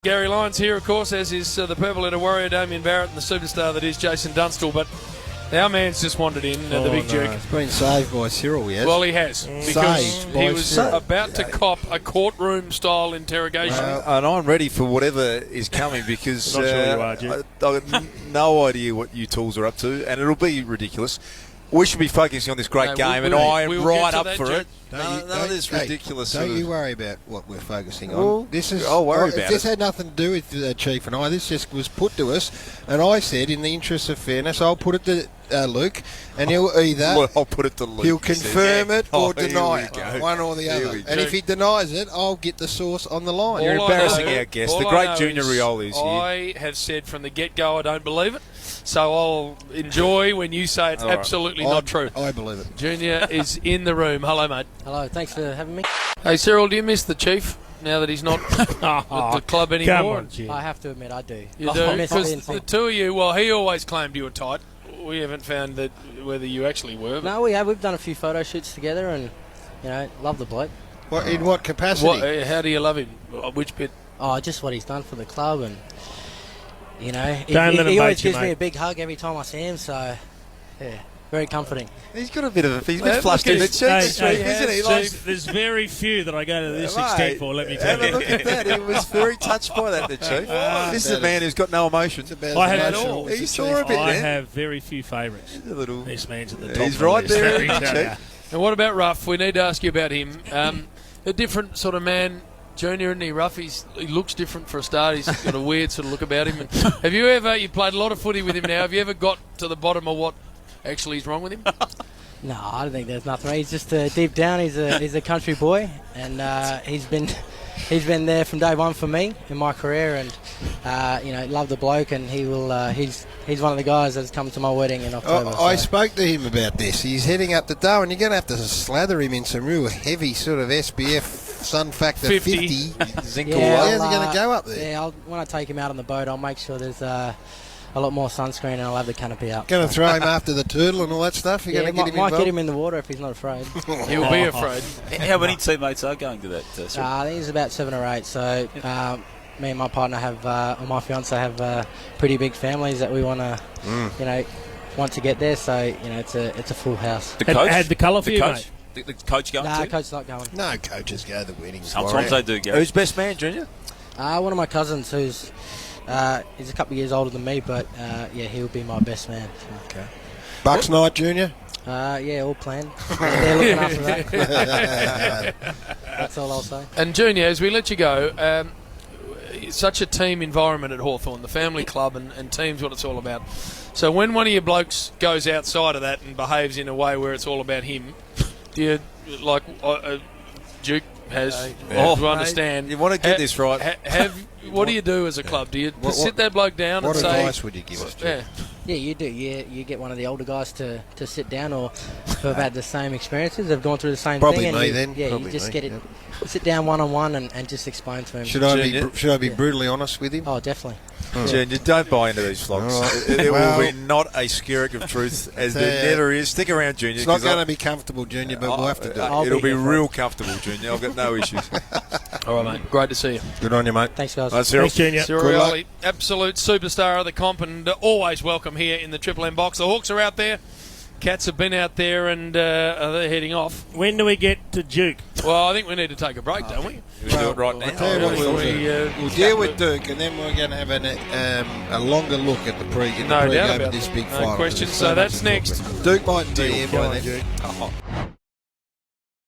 Gary Lyons here, of course, as is the Purple Letter Warrior, Damien Barrett, and the superstar that is Jason Dunstall. But our man's just wandered in, the big Duke. It's been saved by Cyril, yes. Well, he has, because he was about to cop a courtroom-style interrogation. And I'm ready for whatever is coming because Not sure you are, Duke. I've got no idea what you tools are up to, and it'll be ridiculous. We should be focusing on this great game, and I am right up for it. None of this ridiculous. Don't you worry about what we're focusing on. Well, I'll worry about it. This had nothing to do with the Chief and I. This just was put to us, and I said, in the interest of fairness, I'll put it to Luke, and he'll either I'll put it to Luke. He'll confirm it or deny it, go. one or the other. And if he denies it, I'll get the source on the line. You're embarrassing our guest. The great Junior Rioli is here. I have said from the get-go I don't believe it, so I'll enjoy when you say it's absolutely not true. I believe it. Junior is in the room. Hello, mate. Hello, thanks for having me. Hey, Cyril, do you miss the Chief now that he's not at the club anymore? Come on, Jim. I have to admit, I do. You I do? miss Because being the two of you, well, he always claimed you were tight. We haven't found that whether you actually were. No, we have. We've done a few photo shoots together, and love the bloke. In what capacity? How do you love him? Which bit? Oh, just what he's done for the club, and he Don't let him always bait you, gives me mate. a big hug every time I see him. So, yeah, very comforting. He's got a bit of he's a bit flushed in the cheeks, isn't he? Chief, there's very few that I go to this extent for, let me tell you. Look at that. He was very touched by that, the Chief. This is a man who's got no emotion. I have emotional. He saw a bit I there. have very few favourites. He's a little. This man's at the top. He's of the right list, there, let me isn't he, tell ya. Chief? And what about Ruff? We need to ask you about him. A different sort of man, Junior, isn't he? Ruff, he looks different for a start. He's got a weird sort of look about him. And have you played a lot of footy with him now, have you ever got to the bottom of what actually is wrong with him? No, I don't think there's nothing. He's just deep down. He's a country boy, and he's been there from day one for me in my career, and love the bloke, and he will. He's one of the guys that's come to my wedding in October. I spoke to him about this. He's heading up the dough, and you're going to have to slather him in some real heavy sort of SPF Sun Factor 50. Zinc Yeah, all How's over. he going to go up there? Yeah, when I take him out on the boat, I'll make sure there's a lot more sunscreen, and I'll have the canopy out. Going to throw him after the turtle and all that stuff? You're going to get him might involved? get him in the water if he's not afraid. He'll be afraid. How many teammates are going to that? I think it's about 7 or 8. So me and my partner or my fiance have pretty big families that we want to, want to get there. So it's a full house. The coach? Had the colour for the you, coach? mate? The coach going Nah, to? coach's not going. No, coaches go to the weddings. Sometimes they do, Gary. Who's best man, Junior? One of my cousins who's he's a couple of years older than me, but he'll be my best man. Okay. Bucks night, Junior? All planned. They're looking after that. That's all I'll say. And Junior, as we let you go, such a team environment at Hawthorn, the family club and team's what it's all about. So when one of your blokes goes outside of that and behaves in a way where it's all about him, do you, like Duke has, to understand... You want to get this right. What do you do as a club? Do you sit that bloke down and What say... advice would you give us, Junior? Yeah, you do. You get one of the older guys to sit down or who have had the same experiences, they've gone through the same Probably thing. me then. Yeah, Probably you just me, get it, yep. sit down one-on-one and just explain to him. Should I be brutally honest with him? Oh, definitely. Junior, don't buy into these flogs. All right. There Well, will be not a skerrick of truth, as there never is. Stick around, Junior. It's not going to be comfortable, Junior, but we'll have to do it. It'll be here for real comfortable, Junior. I've got no issues. All right, mate. Great to see you. Good on you, mate. Thanks, guys. Right, Cyril. Thanks, Junior. Cyril Good luck. Rioli, absolute superstar of the comp, and always welcome here in the Triple M box. The Hawks are out there. Cats have been out there, and they're heading off. When do we get to Duke? Well, I think we need to take a break, don't we? We do it right now. I'll tell you what we'll We, do. We'll deal with Duke, and then we're going to have a longer look at the pre-game No doubt of about this that. big No final. question. There's So much that's to talk next. about. Duke might be here by Come on, then. Duke.